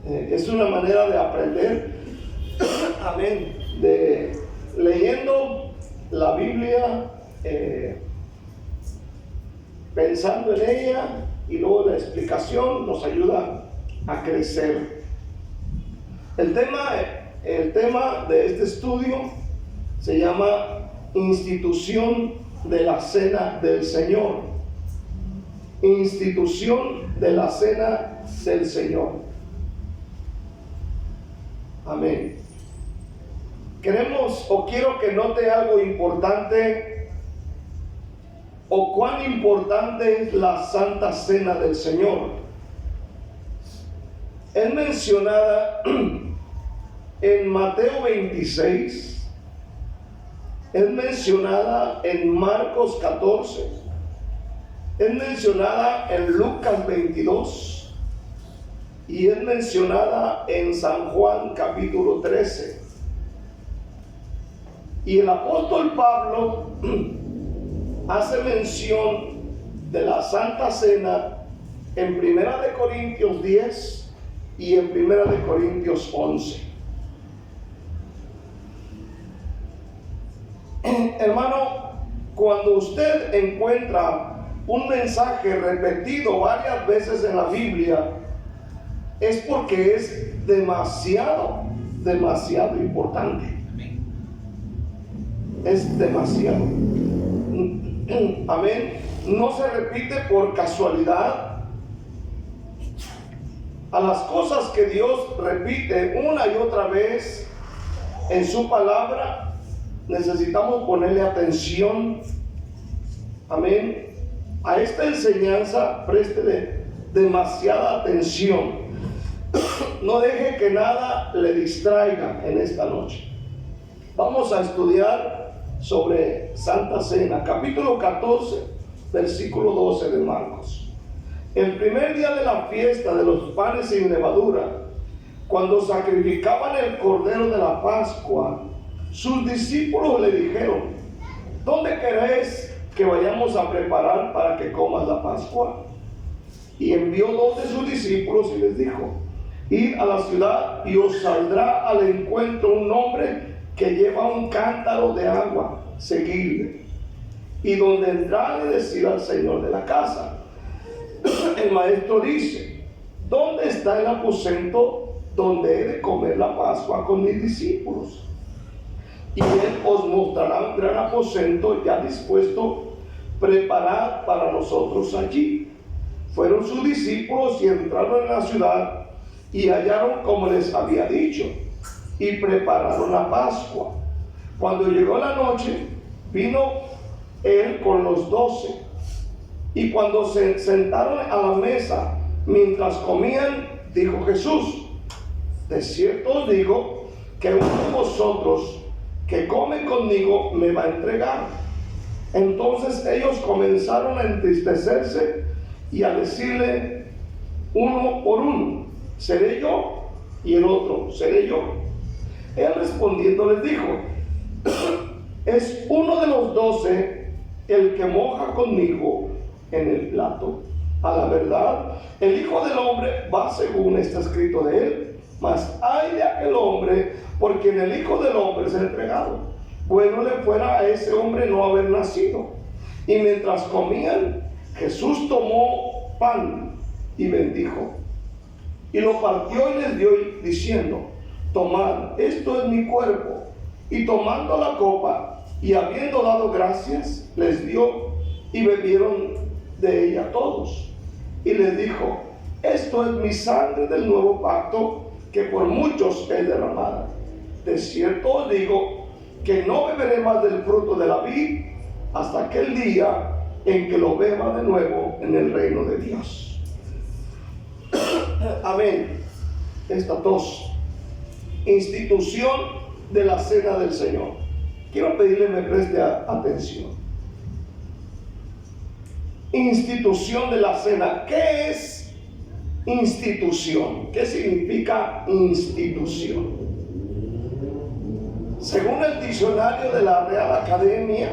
Es una manera de aprender, amén, de leyendo la Biblia, pensando en ella, y luego la explicación nos ayuda a crecer. El tema de este estudio se llama institución de la cena del Señor. Institución de la cena del Señor. Amén. Quiero que note algo importante, o cuán importante es la Santa Cena del Señor. Es mencionada en Mateo 26, es mencionada en Marcos 14, es mencionada en Lucas 22 y es mencionada en San Juan capítulo 13. Y el apóstol Pablo hace mención de la Santa Cena en 1 Corintios 10 y en 1 Corintios 11. Hermano, cuando usted encuentra un mensaje repetido varias veces en la Biblia, es porque es demasiado importante. Es demasiado. Amén. No se repite por casualidad. A las cosas que Dios repite una y otra vez en su palabra, necesitamos ponerle atención. Amén. A esta enseñanza préstele demasiada atención. No deje que nada le distraiga en esta noche. Vamos a estudiar sobre Santa Cena, capítulo 14, versículo 12 de Marcos. El primer día de la fiesta de los panes sin levadura, cuando sacrificaban el cordero de la Pascua, sus discípulos le dijeron: ¿dónde queréis que vayamos a preparar para que comas la Pascua? Y envió 2 de sus discípulos y les dijo: id a la ciudad y os saldrá al encuentro un hombre que lleva un cántaro de agua, seguidle. Y donde entrare, decid al señor de la casa: el maestro dice, ¿dónde está el aposento donde he de comer la Pascua con mis discípulos? Y él os mostrará un gran aposento ya dispuesto, preparad para nosotros allí. Fueron sus discípulos y entraron en la ciudad y hallaron como les había dicho, y prepararon la Pascua. Cuando llegó la noche, vino él con los 12, y cuando se sentaron a la mesa, mientras comían, dijo Jesús: de cierto os digo que uno de vosotros que come conmigo me va a entregar. Entonces ellos comenzaron a entristecerse y a decirle uno por uno: ¿seré yo? Y el otro: ¿seré yo? Él respondiendo les dijo: es uno de los 12 el que moja conmigo en el plato. A la verdad, el Hijo del Hombre va según está escrito de él, mas ay de aquel hombre por quien el Hijo del Hombre es entregado. Bueno le fuera a ese hombre no haber nacido. Y mientras comían, Jesús tomó pan y bendijo, y lo partió y les dio, diciendo: tomad, esto es mi cuerpo. Y tomando la copa y habiendo dado gracias, les dio, y bebieron de ella todos. Y les dijo: esto es mi sangre del nuevo pacto, que por muchos es derramada. De cierto os digo que no beberé más del fruto de la vid hasta aquel día en que lo beba de nuevo en el reino de Dios. Amén. Esta tos. Institución de la cena del Señor. Quiero pedirle me preste atención. Institución de la cena. ¿Qué es institución? ¿Qué significa institución? Según el diccionario de la Real Academia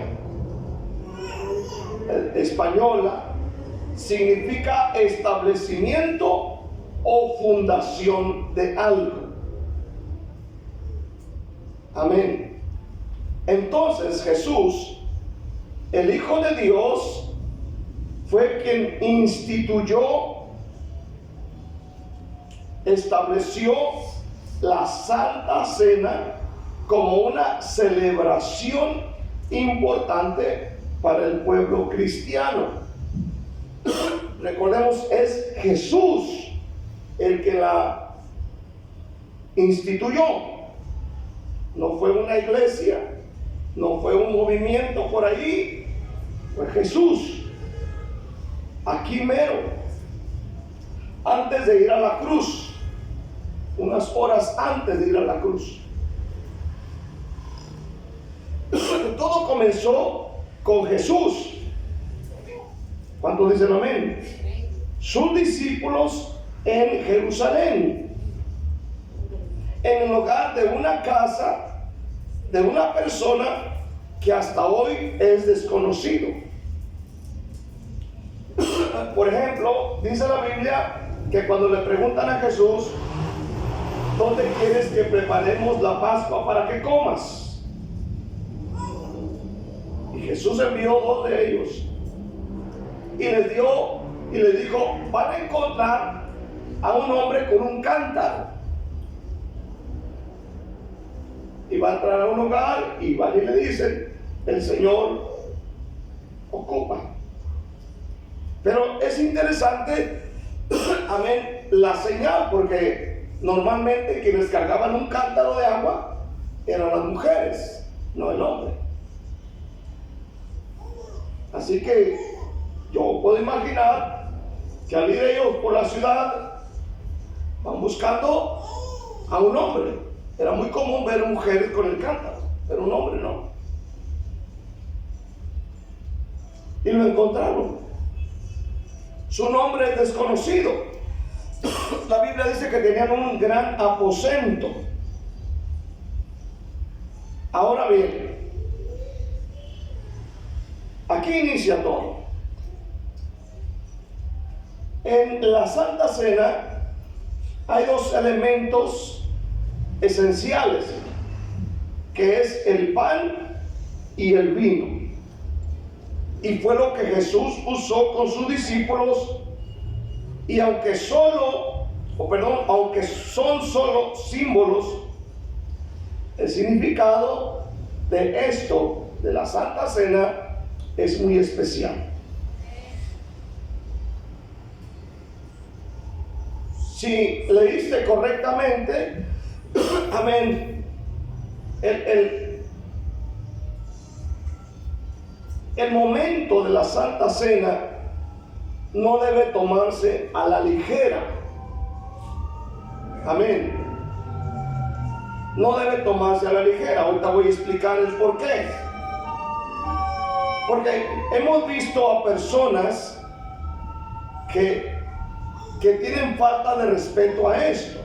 Española, significa establecimiento o o fundación de algo. Amén. Entonces Jesús, el Hijo de Dios, fue quien instituyó, estableció la Santa Cena como una celebración importante para el pueblo cristiano. Recordemos, es Jesús el que la instituyó. No fue una iglesia, no fue un movimiento por ahí, fue Jesús, aquí mero, antes de ir a la cruz, unas horas antes de ir a la cruz. Todo comenzó con Jesús. ¿Cuántos dicen amén? Sus discípulos en Jerusalén, en el hogar de una casa, de una persona que hasta hoy es desconocido. Por ejemplo, dice la Biblia que cuando le preguntan a Jesús, ¿dónde quieres que preparemos la Pascua para que comas? Y Jesús envió 2 de ellos y les dijo, van a encontrar a un hombre con un cántaro. Y va a entrar a un hogar y van y le dicen, el Señor ocupa. Pero es interesante, amén, la señal, porque normalmente quienes cargaban un cántaro de agua eran las mujeres, no el hombre. Así que yo puedo imaginar que al ir ellos por la ciudad van buscando a un hombre. Era muy común ver mujeres con el cántaro, pero un hombre no. Y lo encontraron. Su nombre es desconocido. La Biblia dice que tenían un gran aposento. Ahora bien, aquí inicia todo. En la Santa Cena hay 2 elementos esenciales, que es el pan y el vino. Y fue lo que Jesús usó con sus discípulos. Y aunque son solo símbolos, el significado de esto, de la Santa Cena, es muy especial. Si leíste correctamente, amén, el momento de la Santa Cena no debe tomarse a la ligera. Amén. No debe tomarse a la ligera. Ahorita voy a explicar el por qué. Porque hemos visto a personas que tienen falta de respeto a esto.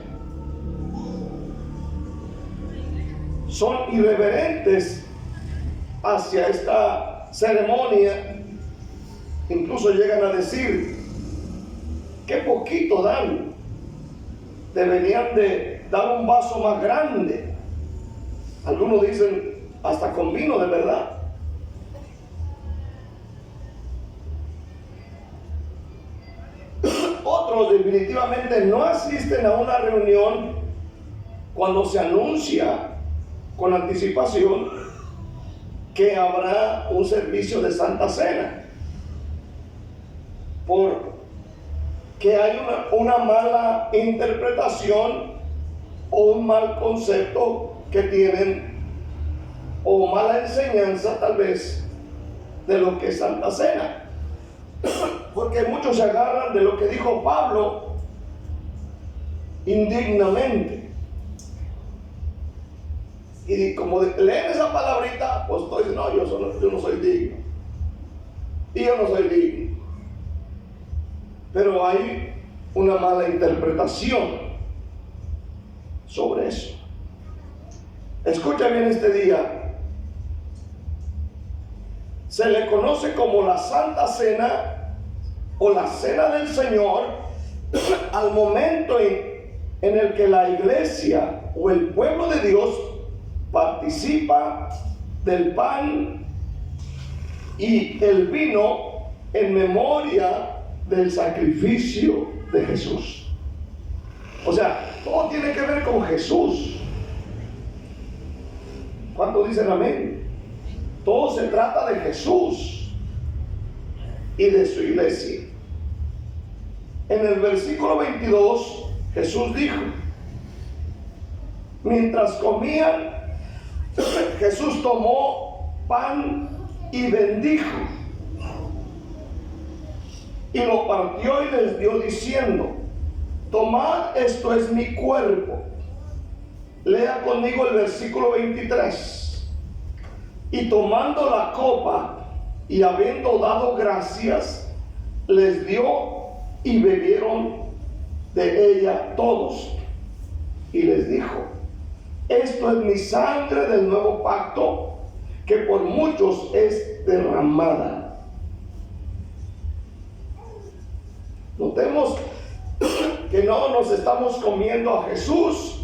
Son irreverentes hacia esta ceremonia. Incluso llegan a decir, qué poquito dan. Deberían de dar un vaso más grande. Algunos dicen, hasta con vino de verdad. Otros definitivamente no asisten a una reunión cuando se anuncia con anticipación que habrá un servicio de Santa Cena, porque hay una mala interpretación o un mal concepto que tienen, o mala enseñanza tal vez, de lo que es Santa Cena. Porque muchos se agarran de lo que dijo Pablo indignamente. Y como leen esa palabrita, pues tú dices, no, yo no soy digno. Y yo no soy digno. Pero hay una mala interpretación sobre eso. Escucha bien este día. Se le conoce como la Santa Cena o la Cena del Señor al momento en el que la iglesia o el pueblo de Dios participa del pan y el vino en memoria del sacrificio de Jesús. O sea, todo tiene que ver con Jesús. ¿Cuántos dicen amén? Todo se trata de Jesús y de su iglesia. En el versículo 22, Jesús dijo, mientras comían, Jesús tomó pan y bendijo, y lo partió y les dio diciendo, tomad, esto es mi cuerpo. Lea conmigo el versículo 23. Y tomando la copa y habiendo dado gracias, les dio y bebieron de ella todos. Y les dijo, esto es mi sangre del nuevo pacto, que por muchos es derramada. Notemos que no nos estamos comiendo a Jesús.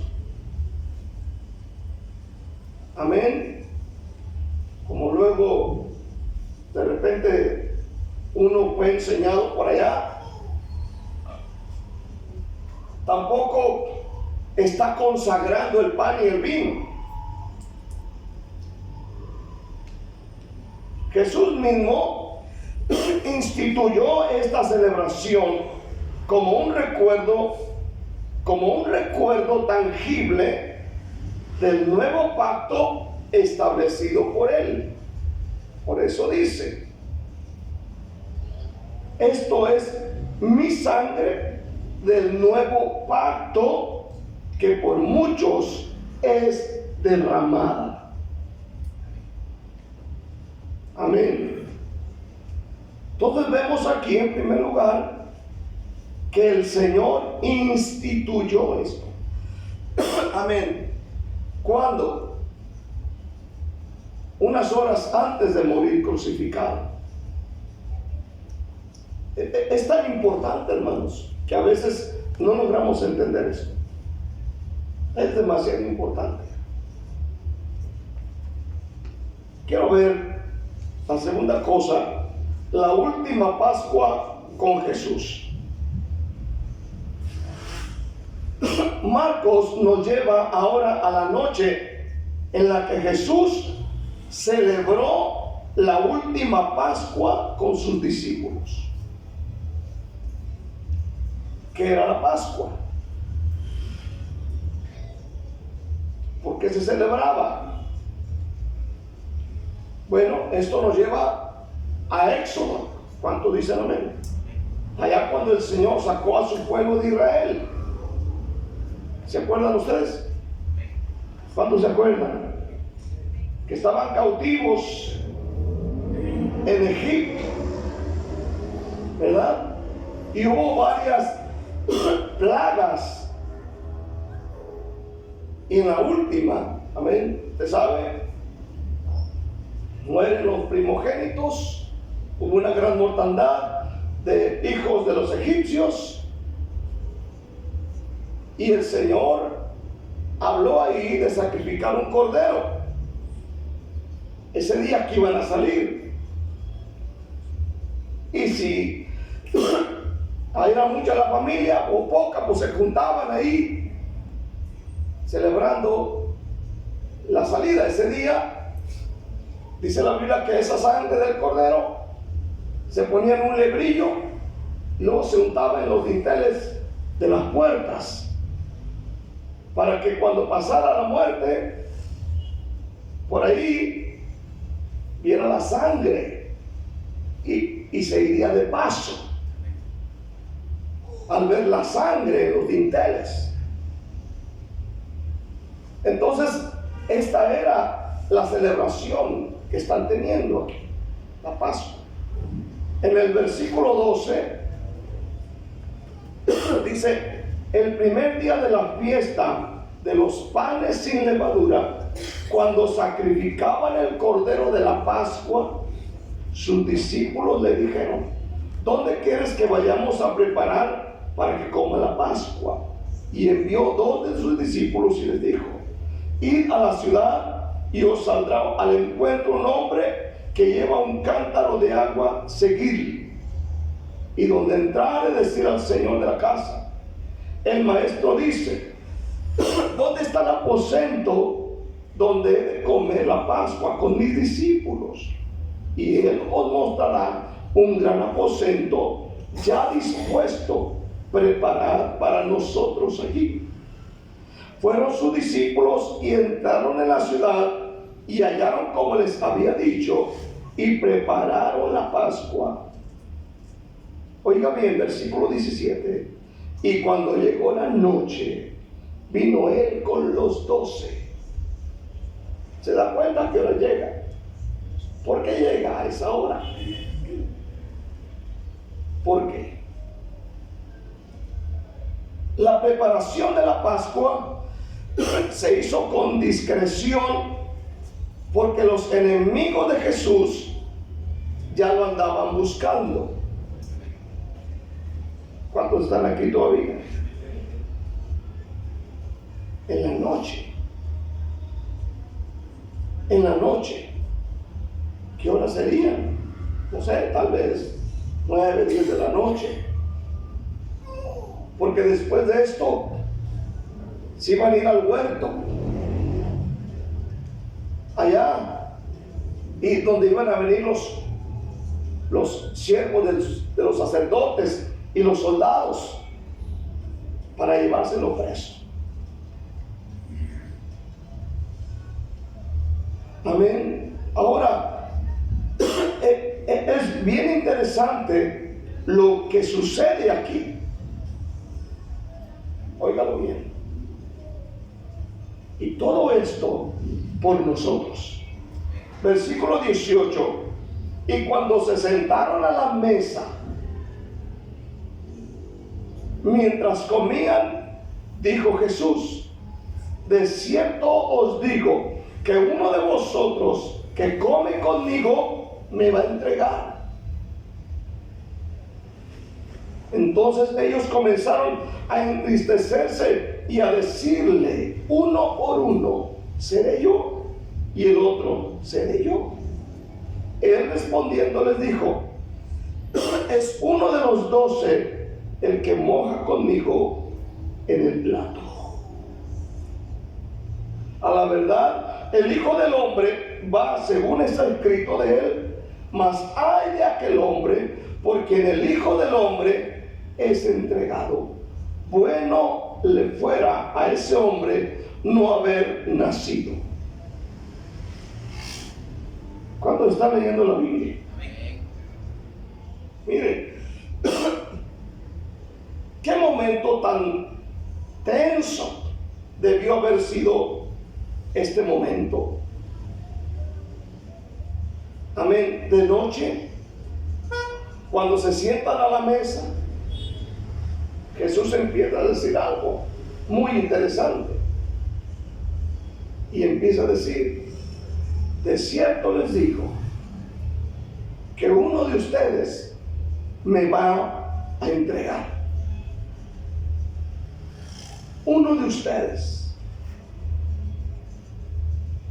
Amén. Como luego de repente uno fue enseñado por allá. Tampoco está consagrando el pan y el vino. Jesús mismo instituyó esta celebración como un recuerdo tangible del nuevo pacto establecido por Él. Por eso dice, esto es mi sangre del nuevo pacto, que por muchos es derramada. Amén. Entonces vemos aquí en primer lugar que el Señor instituyó esto. Amén. ¿Cuándo? Unas horas antes de morir crucificado. Es tan importante, hermanos, que a veces no logramos entender esto. Es demasiado importante. Quiero ver la segunda cosa, la última Pascua con Jesús. Marcos nos lleva ahora a la noche en la que Jesús celebró la última Pascua con sus discípulos. ¿Qué era la Pascua? ¿Por qué se celebraba? Bueno, esto nos lleva a Éxodo. ¿Cuántos dicen amén? Allá cuando el Señor sacó a su pueblo de Israel. ¿Se acuerdan ustedes? ¿Cuántos se acuerdan? Que estaban cautivos en Egipto, ¿verdad? Y hubo varias plagas. Y en la última, amén, ¿usted sabe? Mueren los primogénitos. Hubo una gran mortandad de hijos de los egipcios. Y el Señor habló ahí de sacrificar un cordero ese día que iban a salir. Y si era mucha la familia o poca, pues se juntaban ahí celebrando la salida. Ese día dice la Biblia que esa sangre del cordero se ponía en un lebrillo y luego se untaba en los dinteles de las puertas, para que cuando pasara la muerte, por ahí viera la sangre y se iría de paso al ver la sangre en los dinteles. Entonces, esta era la celebración que están teniendo aquí, la Pascua. En el versículo 12 dice, el primer día de la fiesta de los panes sin levadura, cuando sacrificaban el cordero de la Pascua, sus discípulos le dijeron, ¿dónde quieres que vayamos a preparar para que coma la Pascua. Y envió 2 de sus discípulos y les dijo: id a la ciudad y os saldrá al encuentro un hombre que lleva un cántaro de agua, seguidle. Y donde entrare, decir al señor de la casa: el maestro dice, ¿dónde está el aposento donde he de comer la Pascua con mis discípulos? Y él os mostrará un gran aposento ya dispuesto, preparad para nosotros allí. Fueron sus discípulos y entraron en la ciudad y hallaron como les había dicho, y prepararon la Pascua. Oiga bien, versículo 17. Y cuando llegó la noche, vino él con los 12. ¿Se da cuenta que hora llega? ¿Por qué llega a esa hora? ¿Por qué? La preparación de la Pascua se hizo con discreción, porque los enemigos de Jesús ya lo andaban buscando. ¿Cuántos están aquí todavía? En la noche. En la noche. ¿Qué hora serían? No sé, tal vez 9, 10 de la noche. Porque después de esto se iban a ir al huerto, allá, y donde iban a venir los siervos de los sacerdotes y los soldados para llevárselo preso. Amén. Ahora, es bien interesante lo que sucede aquí. Óigalo bien. Y todo esto por nosotros. Versículo 18. Y cuando se sentaron a la mesa, mientras comían, dijo Jesús: de cierto os digo que uno de vosotros que come conmigo me va a entregar. Entonces ellos comenzaron a entristecerse y a decirle uno por uno: ¿seré yo? Y el otro: ¿seré yo? Él respondiendo les dijo: es uno de los 12 el que moja conmigo en el plato. A la verdad, el Hijo del Hombre va según está escrito de él, mas ay de aquel hombre por quien el Hijo del Hombre es entregado. Bueno le fuera a ese hombre no haber nacido. ¿Cuántos están leyendo la Biblia? Mire, qué momento tan tenso debió haber sido este momento. Amén. De noche, cuando se sientan a la mesa, Jesús empieza a decir algo muy interesante. Y empieza a decir: de cierto les digo que uno de ustedes me va a entregar. Uno de ustedes.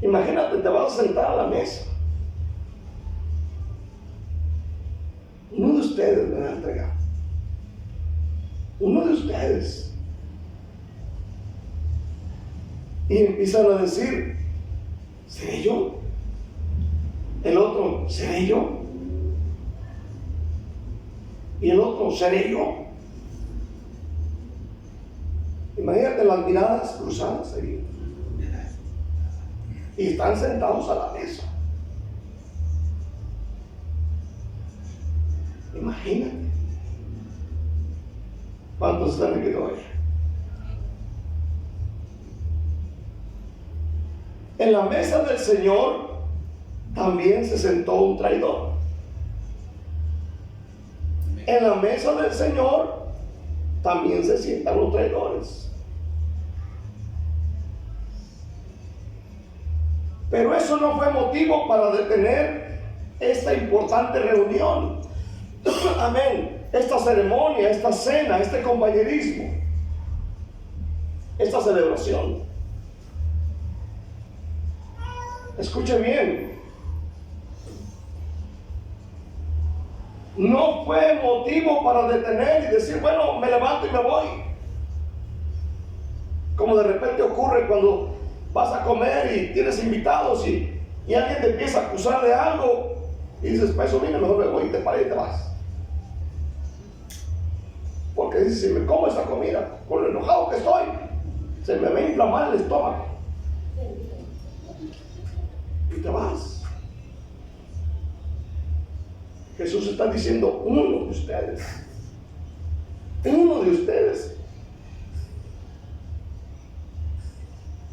Imagínate, te vas a sentar a la mesa. Uno de ustedes me va a entregar. Uno de ustedes. Y empiezan a decir: ¿seré yo? El otro: ¿seré yo? Y el otro: ¿seré yo? Imagínate las miradas cruzadas ahí. Y están sentados a la mesa. Imagínate. ¿Cuántos están aquí todavía? En la mesa del Señor también se sentó un traidor. En la mesa del Señor también se sientan los traidores. Pero eso no fue motivo para detener esta importante reunión. Amén. esta ceremonia, esta cena, este compañerismo, esta celebración. Escuche bien, no fue motivo para detener y decir, bueno, me levanto y me voy. Como de repente ocurre cuando vas a comer y tienes invitados y alguien te empieza a acusar de algo y dices, para eso vine, mejor me voy y te paras y te vas. Porque dices, si me como esta comida, con lo enojado que estoy, se me va a inflamar el estómago. Y te vas. Jesús está diciendo, uno de ustedes.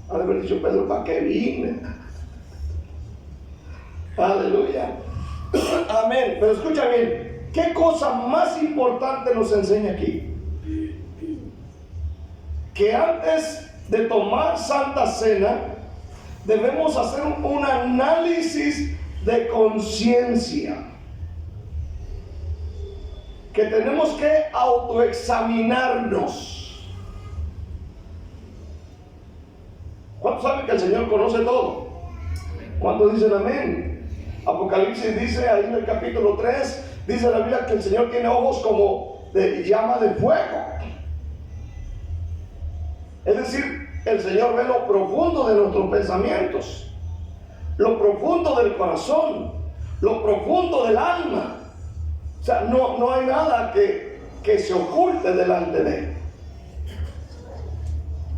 Ha de haber dicho Pedro, ¿para qué vine? Aleluya. Amén. Pero escucha bien, ¿qué cosa más importante nos enseña aquí? Que antes de tomar Santa Cena, debemos hacer un análisis de conciencia. Que tenemos que autoexaminarnos. ¿Cuántos saben que el Señor conoce todo? ¿Cuántos dicen amén? Apocalipsis dice ahí en el capítulo 3, dice la Biblia que el Señor tiene ojos como de llama de fuego. Es decir, el Señor ve lo profundo de nuestros pensamientos, lo profundo del corazón, lo profundo del alma. O sea, no hay nada que se oculte delante de Él.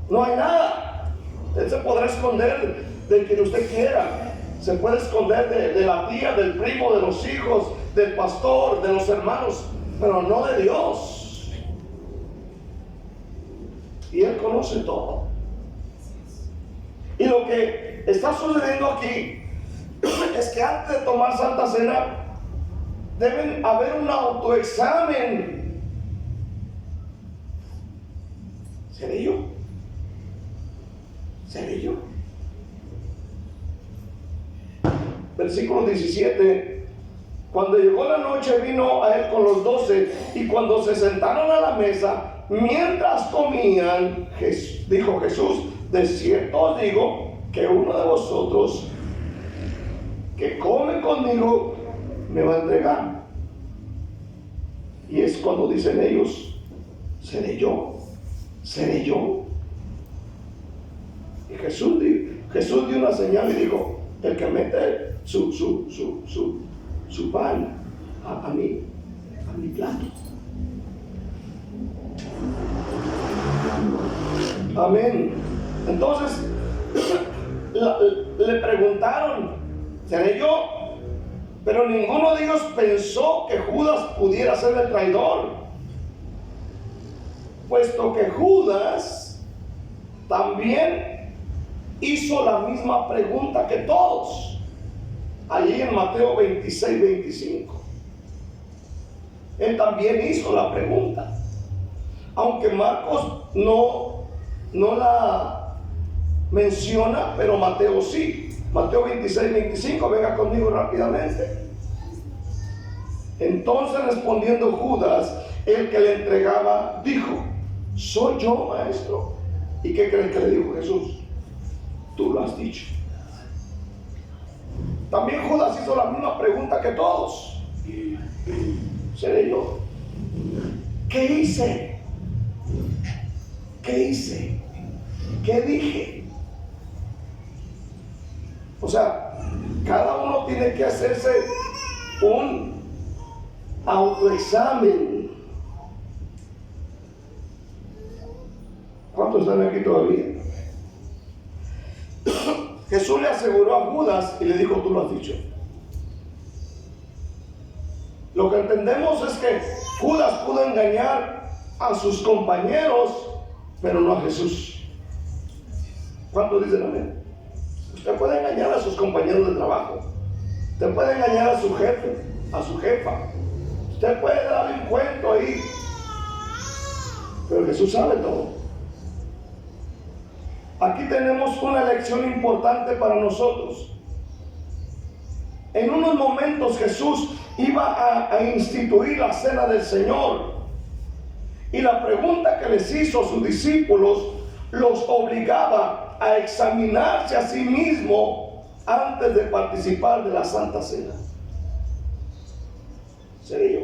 No hay nada. Él se podrá esconder de quien usted quiera. Se puede esconder de la tía, del primo, de los hijos, del pastor, de los hermanos, pero no de Dios. Y Él conoce todo. Y lo que está sucediendo aquí es que antes de tomar Santa Cena deben haber un autoexamen. ¿Seré yo? ¿Seré yo? Versículo 17. Cuando llegó la noche, vino a él con los 12, y cuando se sentaron a la mesa, mientras comían, dijo Jesús, de cierto os digo que uno de vosotros que come conmigo me va a entregar. Y es cuando dicen ellos, seré yo. Y Jesús dio una señal y dijo, el que mete su pan a mi plato. Amén. Entonces le preguntaron, ¿seré yo? Pero ninguno de ellos pensó que Judas pudiera ser el traidor, puesto que Judas también hizo la misma pregunta que todos, allí en Mateo 26, 25. Él también hizo la pregunta, aunque Marcos no la menciona, pero Mateo sí. Mateo 26, 25, venga conmigo rápidamente. Entonces respondiendo Judas, el que le entregaba, dijo, ¿soy yo, maestro? ¿Y qué creen que le dijo Jesús? Tú lo has dicho. También Judas hizo la misma pregunta que todos. ¿Seré yo? ¿Qué hice? ¿Qué dije? O sea, cada uno tiene que hacerse un autoexamen. ¿Cuántos están aquí todavía? Jesús le aseguró a Judas y le dijo, tú lo has dicho. Lo que entendemos es que Judas pudo engañar a sus compañeros, pero no a Jesús. ¿Cuántos dicen amén? Usted puede engañar a sus compañeros de trabajo. Usted puede engañar a su jefe, a su jefa. Usted puede darle un cuento ahí. Pero Jesús sabe todo. Aquí tenemos una lección importante para nosotros. en unos momentos Jesús iba a instituir la cena del Señor. Y la pregunta que les hizo a sus discípulos los obligaba a examinarse a sí mismo antes de participar de la Santa Cena. ¿Seré yo?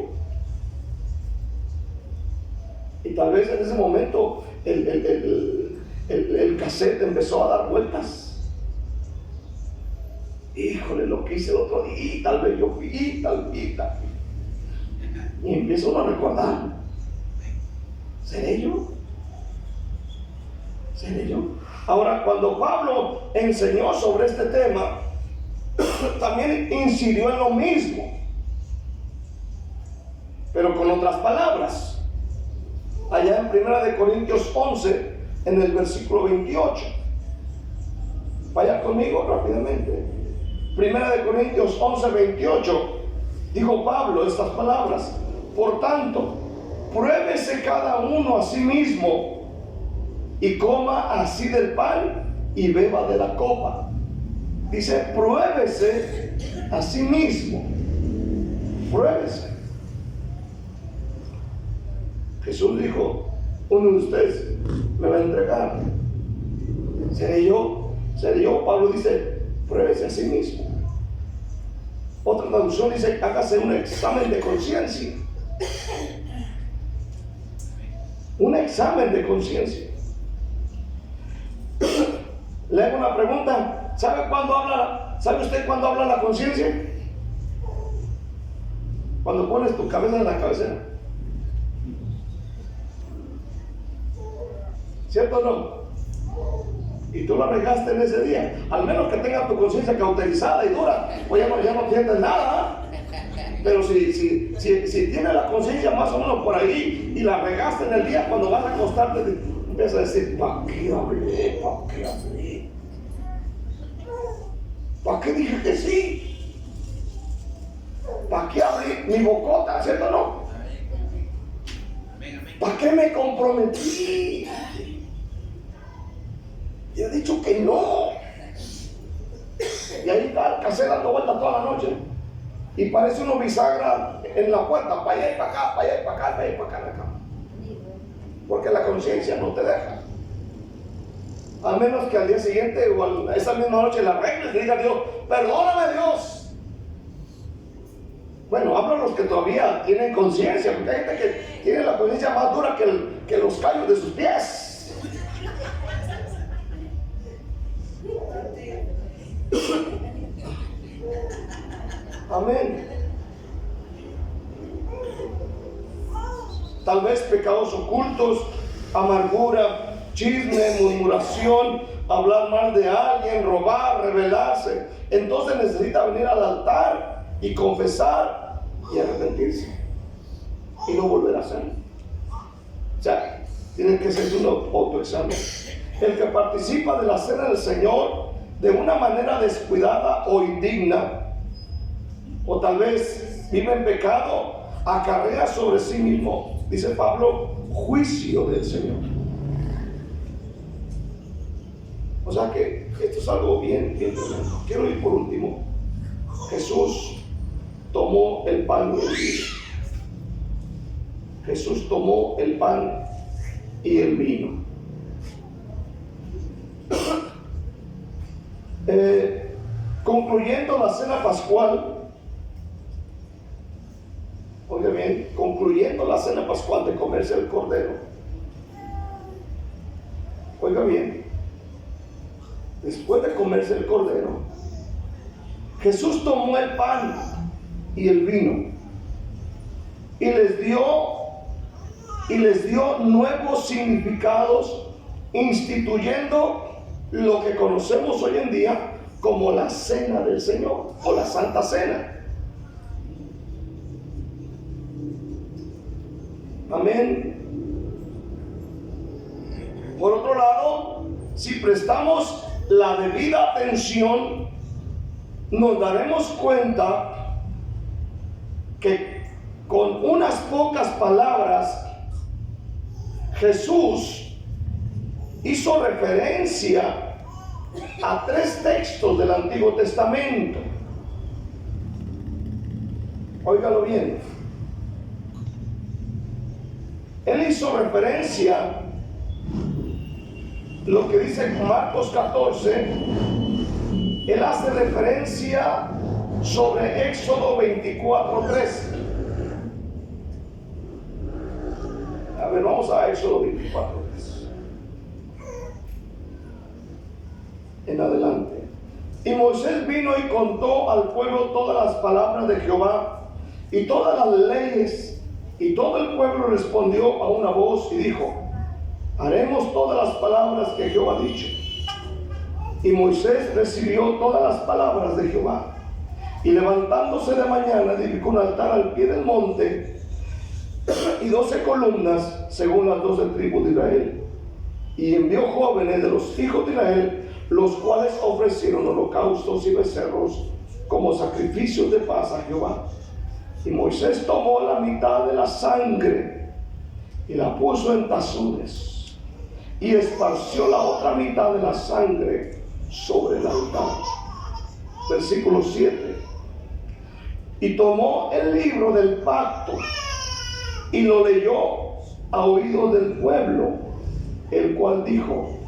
Y tal vez en ese momento el cassette empezó a dar vueltas. Híjole, lo que hice el otro día, y tal vez yo fui, y tal. Y empiezo a recordar. ¿Seré yo? ¿Seré yo? Ahora, cuando Pablo enseñó sobre este tema, también incidió en lo mismo, pero con otras palabras. Allá en 1 Corintios 11, en el versículo 28. Vaya conmigo rápidamente. 1 Corintios 11, 28. Dijo Pablo estas palabras: por tanto, pruébese cada uno a sí mismo y coma así del pan y beba de la copa. Dice, pruébese a sí mismo. Pruébese. Jesús dijo, uno de ustedes me va a entregar. ¿Seré yo? ¿Seré yo? Pablo dice, pruébese a sí mismo. Otra traducción dice, hágase un examen de conciencia. Un examen de conciencia. Le hago una pregunta. ¿Sabe usted cuándo habla la conciencia? Cuando pones tu cabeza en la cabecera. ¿Cierto o no? Y tú la regaste en ese día. Al menos que tengas tu conciencia cauterizada y dura, pues ya no entiendes nada. Pero si tienes la conciencia más o menos por ahí y la regaste en el día, cuando vas a acostarte empiezas a decir, ¿para qué hablé? ¿Para qué hablé? ¿Para qué dije que sí? ¿Para qué hablé mi bocota? ¿Cierto o no? ¿Para qué me comprometí? Y he dicho que no. Y ahí está el cassette dando vueltas toda la noche. Y parece uno bisagra en la puerta, para allá y para acá, para allá y para acá, para allá y para acá. Porque la conciencia no te deja. A menos que al día siguiente o a esa misma noche la arregles y diga a Dios, perdóname Dios. Bueno, hablo a los que todavía tienen conciencia, porque hay gente que tiene la conciencia más dura que los callos de sus pies. Amén. Tal vez pecados ocultos, amargura, chisme, murmuración, hablar mal de alguien, robar, rebelarse. Entonces necesita venir al altar y confesar y arrepentirse y no volver a hacerlo. O sea, tiene que ser un autoexamen. El que participa de la cena del Señor de una manera descuidada o indigna, o tal vez vive en pecado, acarrea sobre sí mismo, dice Pablo, juicio del Señor. O sea que esto es algo bien tremendo. Quiero ir por último. Jesús tomó el pan y el vino. Jesús tomó el pan y el vino. Concluyendo la cena pascual, oiga bien, concluyendo la cena pascual de comerse el cordero, oiga bien, después de comerse el cordero, Jesús tomó el pan y el vino y les dio nuevos significados, instituyendo lo que conocemos hoy en día como la cena del Señor o la Santa Cena. Amén. Por otro lado, si prestamos la debida atención, nos daremos cuenta que con unas pocas palabras Jesús hizo referencia a 3 textos del Antiguo Testamento. Óigalo bien. Él hizo referencia, lo que dice Marcos 14, él hace referencia sobre Éxodo 24:13. A ver, vamos a Éxodo 24:13. En adelante. Y Moisés vino y contó al pueblo todas las palabras de Jehová y todas las leyes, y todo el pueblo respondió a una voz y dijo: haremos todas las palabras que Jehová ha dicho. Y Moisés recibió todas las palabras de Jehová, y levantándose de mañana edificó un altar al pie del monte y 12 columnas según las 12 tribus de Israel, y envió jóvenes de los hijos de Israel, los cuales ofrecieron holocaustos y becerros como sacrificios de paz a Jehová. Y Moisés tomó la mitad de la sangre y la puso en tazones, y esparció la otra mitad de la sangre sobre el altar. Versículo 7. Y tomó el libro del pacto y lo leyó a oídos del pueblo, el cual dijo: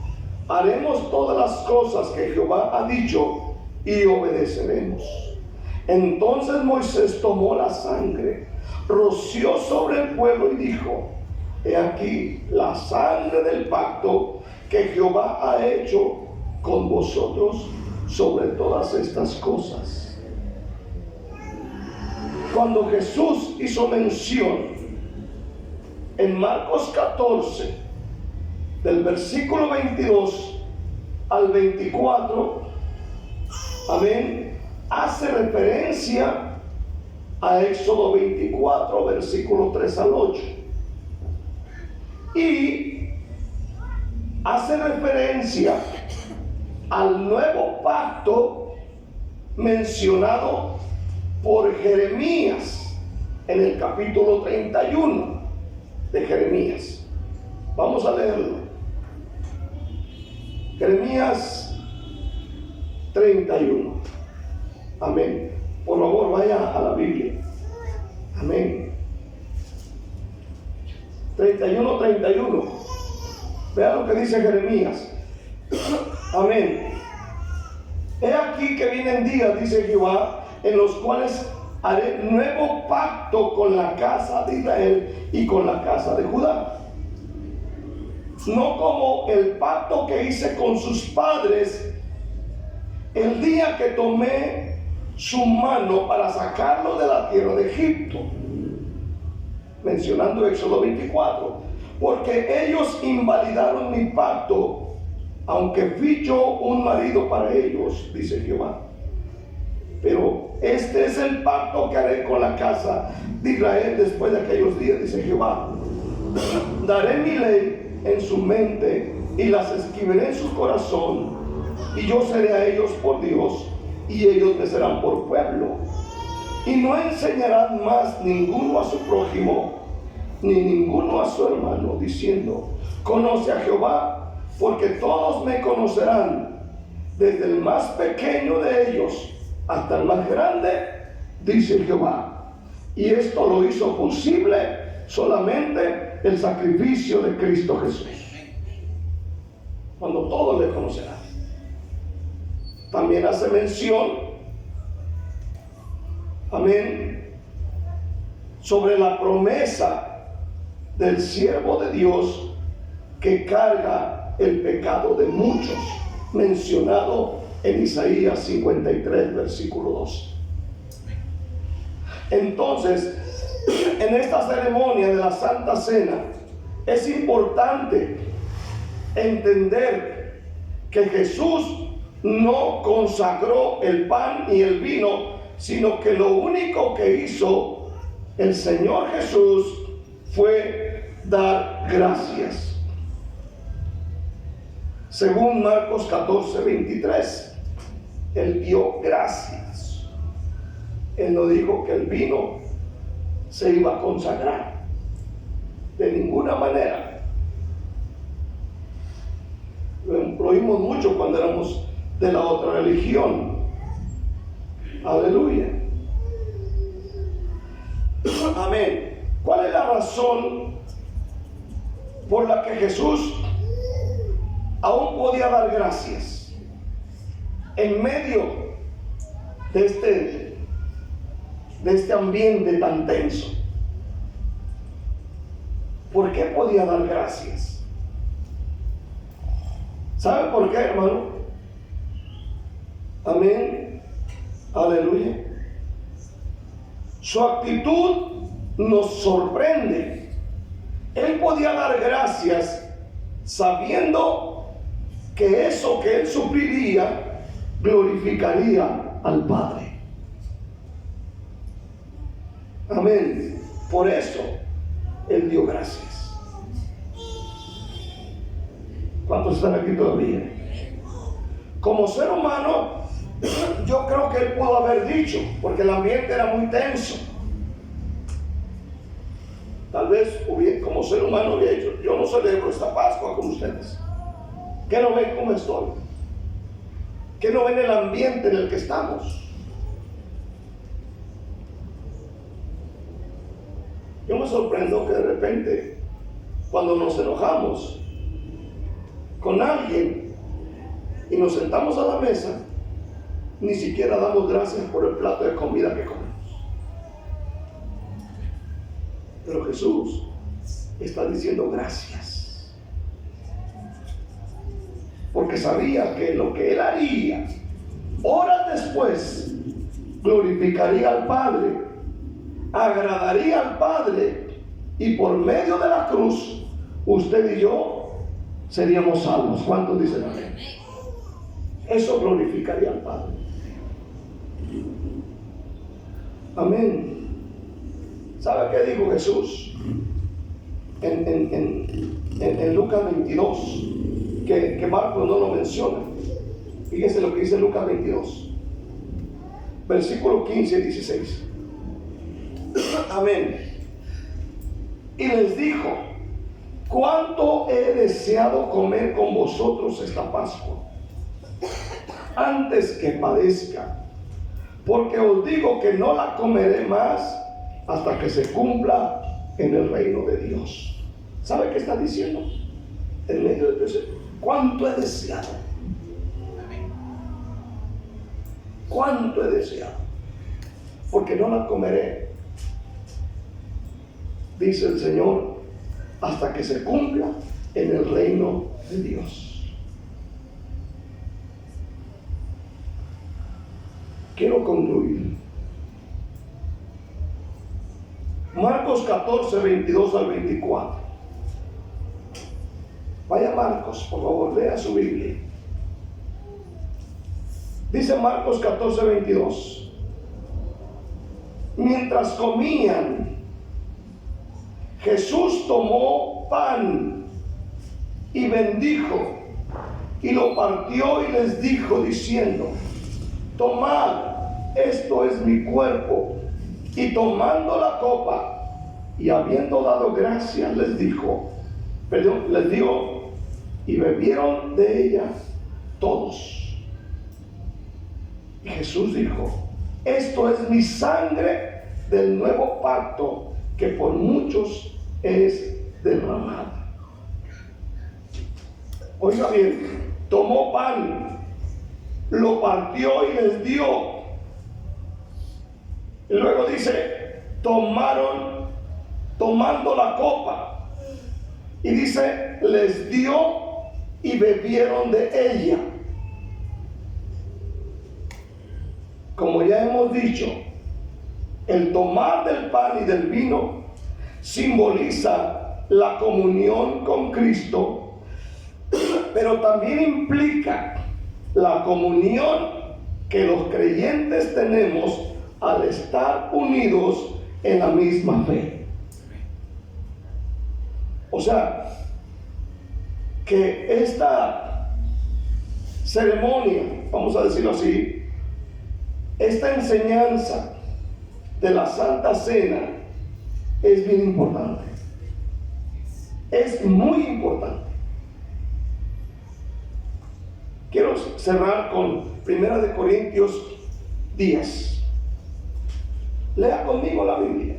haremos todas las cosas que Jehová ha dicho y obedeceremos. Entonces Moisés tomó la sangre, roció sobre el pueblo y dijo: he aquí la sangre del pacto que Jehová ha hecho con vosotros sobre todas estas cosas. Cuando Jesús hizo mención en Marcos 14, del versículo 22 al 24, amén, hace referencia a Éxodo 24, versículo 3 al 8. Y hace referencia al nuevo pacto mencionado por Jeremías en el capítulo 31 de Jeremías. Vamos a leerlo. Jeremías 31. Amén. Por favor, vaya a la Biblia. Amén. 31:31. Vea lo que dice Jeremías. Amén. He aquí que vienen días, dice Jehová, en los cuales haré nuevo pacto con la casa de Israel y con la casa de Judá. No como el pacto que hice con sus padres el día que tomé su mano para sacarlo de la tierra de Egipto. Mencionando Éxodo 24. Porque ellos invalidaron mi pacto, aunque fui yo un marido para ellos, dice Jehová. Pero este es el pacto que haré con la casa de Israel después de aquellos días, dice Jehová. Daré mi ley en su mente y las escribiré en su corazón, y yo seré a ellos por Dios y ellos me serán por pueblo. Y no enseñarán más ninguno a su prójimo ni ninguno a su hermano, diciendo: conoce a Jehová, porque todos me conocerán, desde el más pequeño de ellos hasta el más grande, dice Jehová. Y esto lo hizo posible solamente el sacrificio de Cristo Jesús, cuando todos le conocerán. También hace mención, amén, sobre la promesa del siervo de Dios que carga el pecado de muchos, mencionado en Isaías 53, versículo 2. Entonces, en esta ceremonia de la Santa Cena, es importante entender que Jesús no consagró el pan y el vino, sino que lo único que hizo el Señor Jesús fue dar gracias. Según Marcos 14:23, Él dio gracias. Él no dijo que el vino se iba a consagrar de ninguna manera. Lo oímos mucho cuando éramos de la otra religión. Aleluya. Amén. ¿Cuál es la razón por la que Jesús aún podía dar gracias en medio de este ambiente tan tenso? ¿Por qué podía dar gracias? ¿Sabe por qué, hermano? Amén. Aleluya. Su actitud nos sorprende. Él podía dar gracias sabiendo que eso que él supliría glorificaría al Padre. Amén. Por eso él dio gracias. ¿Cuántos están aquí todavía? Como ser humano, yo creo que él pudo haber dicho, porque el ambiente era muy tenso. Tal vez como ser humano hubiera dicho: yo no celebro esta Pascua con ustedes. ¿Qué no ven cómo estoy? ¿Qué no ven el ambiente en el que estamos? Yo me sorprendo que de repente, cuando nos enojamos con alguien y nos sentamos a la mesa, ni siquiera damos gracias por el plato de comida que comemos. Pero Jesús está diciendo gracias, porque sabía que lo que él haría horas después glorificaría al Padre, agradaría al Padre, y por medio de la cruz usted y yo seríamos salvos. ¿Cuántos dicen amén? Eso glorificaría al Padre. Amén. ¿Sabe qué dijo Jesús en Lucas 22? Que Marcos no lo menciona. Fíjese lo que dice Lucas 22, versículos 15 y 16. Amén. Y les dijo: cuánto he deseado comer con vosotros esta Pascua antes que padezca, porque os digo que no la comeré más hasta que se cumpla en el reino de Dios. ¿Sabe qué está diciendo? En medio de eso, cuánto he deseado. Cuánto he deseado, porque no la comeré, dice el Señor, hasta que se cumpla en el reino de Dios. Quiero concluir. Marcos 14, 22 al 24. Vaya Marcos, por favor, lea su Biblia. Dice Marcos 14, 22. Mientras comían, Jesús tomó pan y bendijo y lo partió y les dijo diciendo: tomad, esto es mi cuerpo. Y tomando la copa y habiendo dado gracias les dio, y bebieron de ella todos. Y Jesús dijo: esto es mi sangre del nuevo pacto, que por muchos es derramada. Oiga bien, tomó pan, lo partió y les dio. Y luego dice: tomando la copa, y dice: les dio y bebieron de ella. Como ya hemos dicho, el tomar del pan y del vino simboliza la comunión con Cristo, pero también implica la comunión que los creyentes tenemos al estar unidos en la misma fe. O sea, que esta ceremonia, vamos a decirlo así, esta enseñanza de la Santa Cena es bien importante. Es muy importante. Quiero cerrar con 1 Corintios 10. Lea conmigo la Biblia.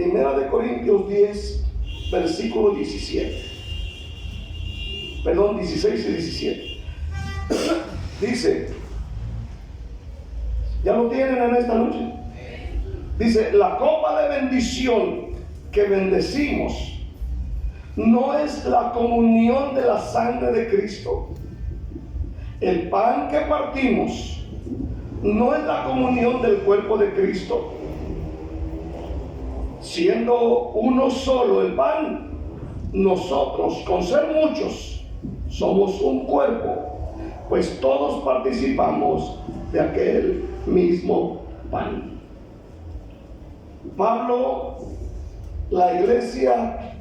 Primera de Corintios 10, versículo 17. Perdón, 16 y 17. Dice, ¿ya lo tienen en esta noche? Dice, la copa de bendición que bendecimos no es la comunión de la sangre de Cristo. El pan que partimos no es la comunión del cuerpo de Cristo. Siendo uno solo el pan, nosotros, con ser muchos, somos un cuerpo, pues todos participamos de aquel mismo pan. Pablo, la iglesia,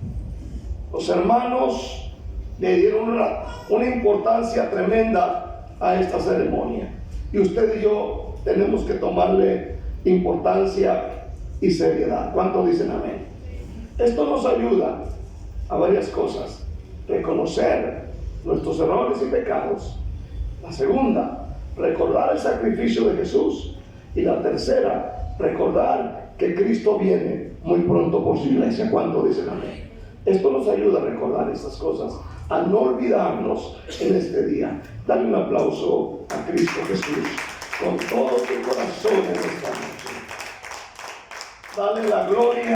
los hermanos le dieron una importancia tremenda a esta ceremonia. Y usted y yo tenemos que tomarle importancia y seriedad. ¿Cuántos dicen amén? Esto nos ayuda a varias cosas: reconocer nuestros errores y pecados. La segunda, recordar el sacrificio de Jesús. Y la tercera, recordar que Cristo viene muy pronto por su iglesia. ¿Cuántos dicen amén? Esto nos ayuda a recordar estas cosas, a no olvidarnos en este día. Dale un aplauso a Cristo Jesús con todo tu corazón en esta noche. Dale la gloria.